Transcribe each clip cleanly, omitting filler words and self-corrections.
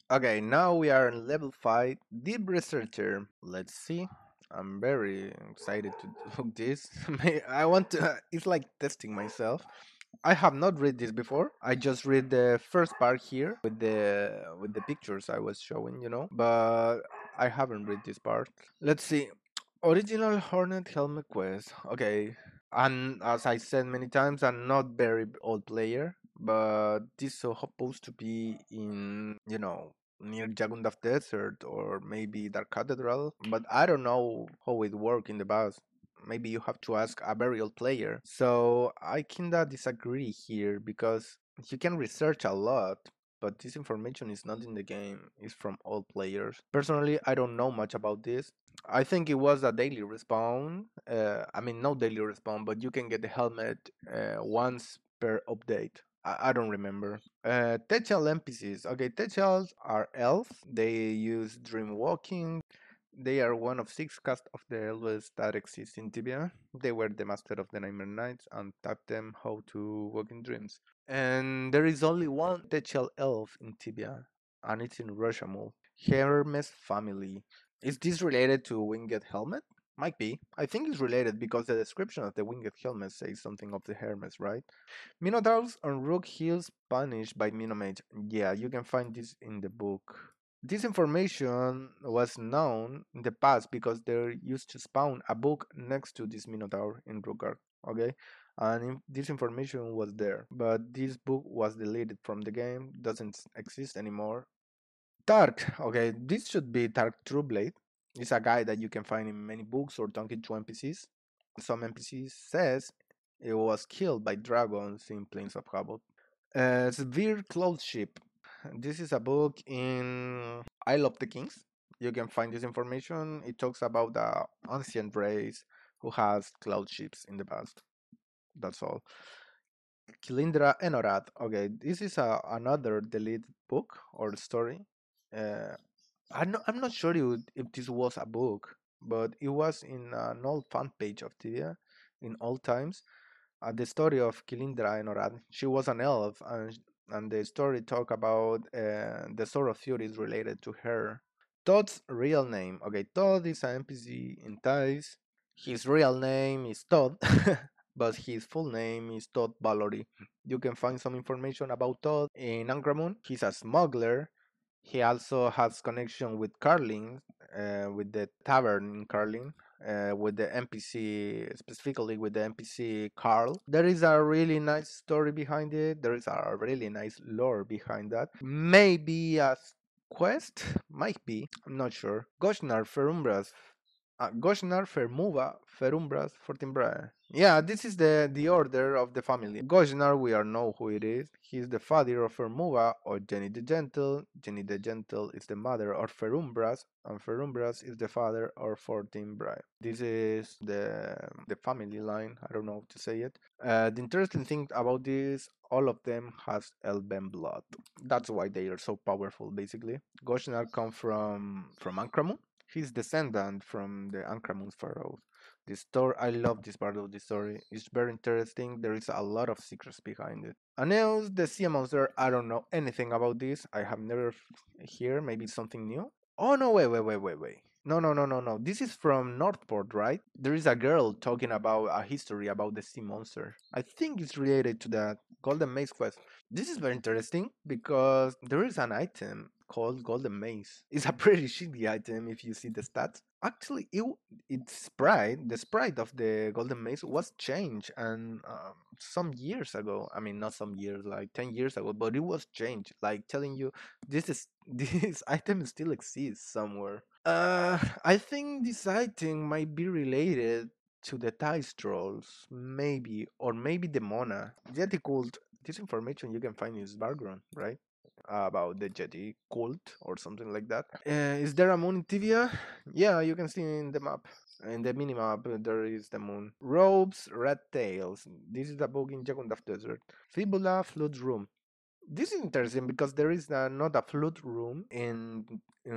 Okay, now we are in level 5, Deep Researcher. Let's see. I'm very excited to do this. I want to, it's like testing myself. I have not read this before. I just read the first part here with the pictures I was showing, but I haven't read this part. Let's see. Original Hornet Helmet Quest. Okay. And as I said many times, I'm not very old player, but this is supposed to be in, near Jagundav Desert or maybe Dark Cathedral, but I don't know how it works in the past. Maybe you have to ask a very old player. So I kinda disagree here because you can research a lot, but this information is not in the game. It's from old players. Personally, I don't know much about this. I think it was a daily respawn. I mean, no daily respawn, but you can get the helmet once per update. I don't remember. Techal NPCs. Okay, Techals are elves. They use dream walking. They are one of 6 cast of the elves that exist in Tibia. They were the master of the Nightmare Knights and taught them how to walk in dreams. And there is only one Techal elf in Tibia, and it's in Roshamul. Hermes family. Is this related to Winged Helmet? Might be. I think it's related because the description of the Winged Helmet says something of the Hermes, right? Minotaurs on Rook Hills punished by Minomage. Yeah, you can find this in the book. This information was known in the past because they used to spawn a book next to this Minotaur in Rookart, okay? And this information was there, but this book was deleted from the game, doesn't exist anymore. Tark, okay, this should be Tark Trueblade. It's a guy that you can find in many books or talking to NPCs. Some NPCs says it was killed by dragons in Plains of Havoc. Severe Cloud Ship. This is a book in Isle of the Kings. You can find this information. It talks about the ancient race who has cloud ships in the past. That's all. Kilindra Enorath. Okay, this is another deleted book or story. Uh, I'm not sure if this was a book, but it was in an old fan page of Tibia in old times. The story of Kilindra Enorath. She was an elf, and the story talk about the Sword of Fury is related to her. Todd's real name. Okay, Todd is an NPC in Thais. His real name is Todd, but his full name is Todd Valory. You can find some information about Todd in Angramun. He's a smuggler. He also has connection with Carlin, with the tavern in Carlin, with the NPC, specifically with the NPC Carl. There is a really nice story behind it. There is a really nice lore behind that. Maybe a quest? Might be. I'm not sure. Goshnar Ferumbras. Goshnar Fermuva Ferumbras Fortinbra. Yeah, this is the order of the family. Goshnar, we all know who it is. He's the father of Fermuva or Jenny the Gentle. Jenny the Gentle is the mother of Ferumbras, and Ferumbras is the father of Fortinbra. This is the family line. I don't know how to say it. The interesting thing about this, all of them has Elven blood. That's why they are so powerful, basically. Goshnar come from Ankramun. He's descendant from the Ankramun pharaohs. The story, I love this part of the story. It's very interesting. There is a lot of secrets behind it. Aneus, the sea monster. I don't know anything about this. I have never heard. Maybe something new. Oh no! Wait! No, no, no, no, no. This is from Northport, right? There is a girl talking about a history about the sea monster. I think it's related to that Golden Maze quest. This is very interesting because there is an item called Golden Maze. It's a pretty shitty item if you see the stats. Actually, the sprite of the Golden Maze was changed, and some years ago. I mean, not some years, like 10 years ago, but it was changed. Like telling you, this is this item still exists somewhere. I think this item might be related to the Thais trolls, maybe, or maybe the Mona. Yeti cult. This information you can find in his background, right? About the Yeti cult or something like that. Is there a moon in Tibia? Yeah, you can see in the map. In the minimap, there is the moon. Robes, red tails. This is the book in Jagundav Desert. Fibula, flood room. This is interesting because there is not a flood room in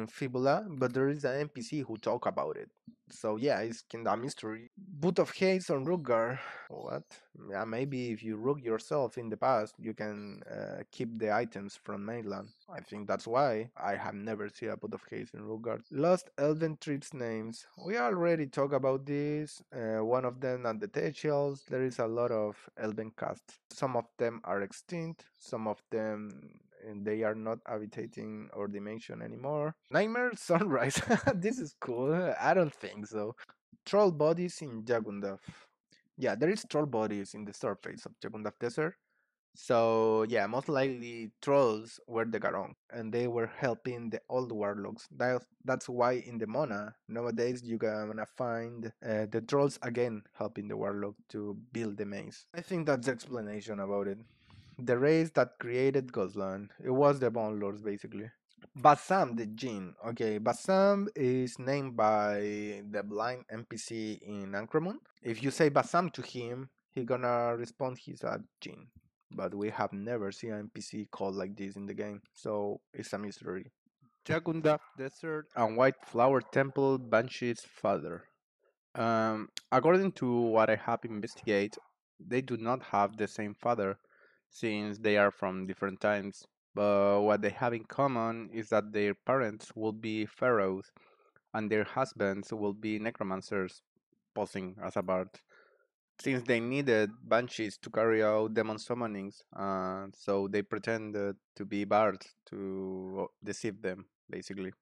Fibula, but there is an NPC who talk about it. So yeah, it's kinda a mystery. Boot of Haze on Ruggar. What? Yeah, maybe if you rook yourself in the past, you can keep the items from mainland. I think that's why I have never seen a Boot of Haze in Ruggar. Lost Elven Trips names. We already talked about this. One of them at the Techels. There is a lot of Elven casts. Some of them are extinct. Some of them they are not habitating our dimension anymore. Nightmare Sunrise. This is cool. I don't think so. Troll bodies in Jagundaf. Yeah, there is troll bodies in the surface of Jagundaf Desert. So yeah, most likely trolls were the Garong, and they were helping the old warlocks. That's why in the Mona nowadays you gonna find the trolls again helping the warlock to build the maze. I think that's the explanation about it. The race that created Goslan. It was the Bone Lords basically. Bassam the Jinn. Okay, Bassam is named by the blind NPC in Ankramon. If you say Bassam to him, he gonna respond he's a Jinn. But we have never seen an NPC called like this in the game, so it's a mystery. Jagundaf Desert and White Flower Temple Banshee's father. According to what I have investigated, they do not have the same father, since they are from different times. But what they have in common is that their parents will be pharaohs and their husbands will be necromancers, posing as a bard. Since they needed banshees to carry out demon summonings, so they pretended to be bards to deceive them, basically.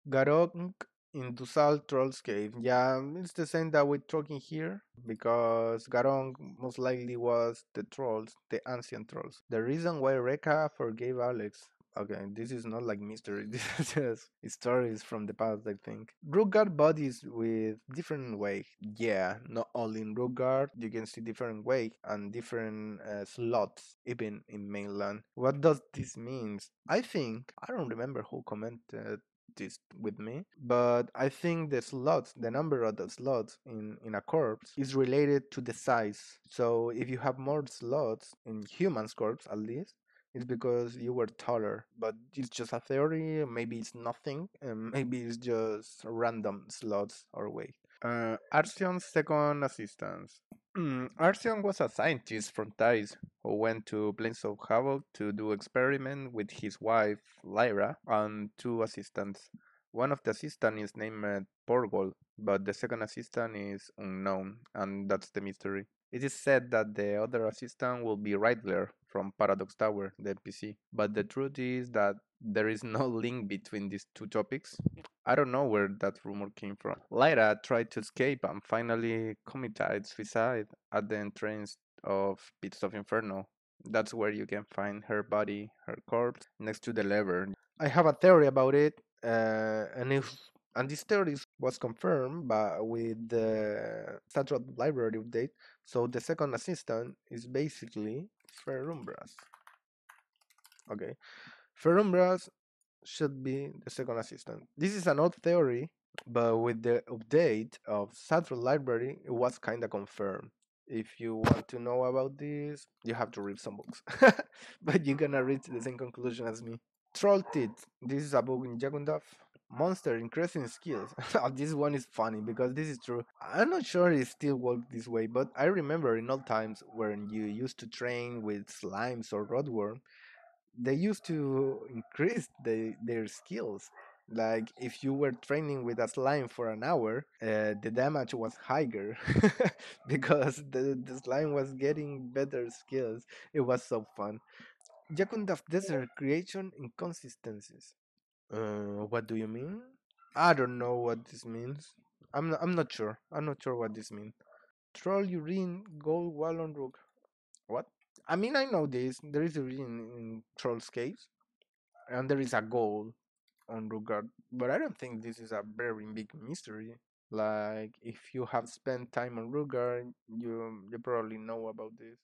Garong in Dusal Trolls Cave. Yeah, it's the same that we're talking here because Garong most likely was the trolls, the ancient trolls. The reason why Reka forgave Alex. Okay, this is not like mystery. This is just stories from the past, I think. Rugard bodies with different way. Yeah, not only in Rugard, you can see different way and different slots, even in mainland. What does this mean? I think I don't remember who commented this with me, but I think the slots, the number of the slots in a corpse is related to the size. So if you have more slots in human's corpse, at least, it's because you were taller. But it's just a theory. Maybe it's nothing. And maybe it's just random slots or weight. Arsion's second assistant. Arsion was a scientist from Thais who went to Plains of Havoc to do experiment with his wife Lyra and two assistants. One of the assistants is named Porgol, but the second assistant is unknown, and that's the mystery. It is said that the other assistant will be Rightler from Paradox Tower, the NPC, but the truth is that there is no link between these two topics. I don't know where that rumor came from. Lyra tried to escape and finally committed suicide at the entrance of Pits of Inferno. That's where you can find her body, her corpse, next to the lever. I have a theory about it, and this theory was confirmed by with the Statue Library update. So the second assistant is basically Ferumbras. Okay, Ferumbras should be the second assistant. This is an old theory, but with the update of Central Library, it was kind of confirmed. If you want to know about this, you have to read some books. But you're gonna reach the same conclusion as me. Troll Teeth. This is a book in Jagundaf. Monster increasing skills. This one is funny because this is true. I'm not sure it still works this way, but I remember in old times when you used to train with slimes or rodworm, they used to increase their skills. Like if you were training with a slime for an hour, the damage was higher because the slime was getting better skills. It was so fun. Jakundaf Desert creation inconsistencies. What do you mean? I don't know what this means. I'm not sure. I'm not sure what this means. Troll urine gold wallon rook. What? I mean, I know this. There is urine in Troll's case, and there is a goal on Rugard, but I don't think this is a very big mystery. Like, if you have spent time on Rugard, you probably know about this.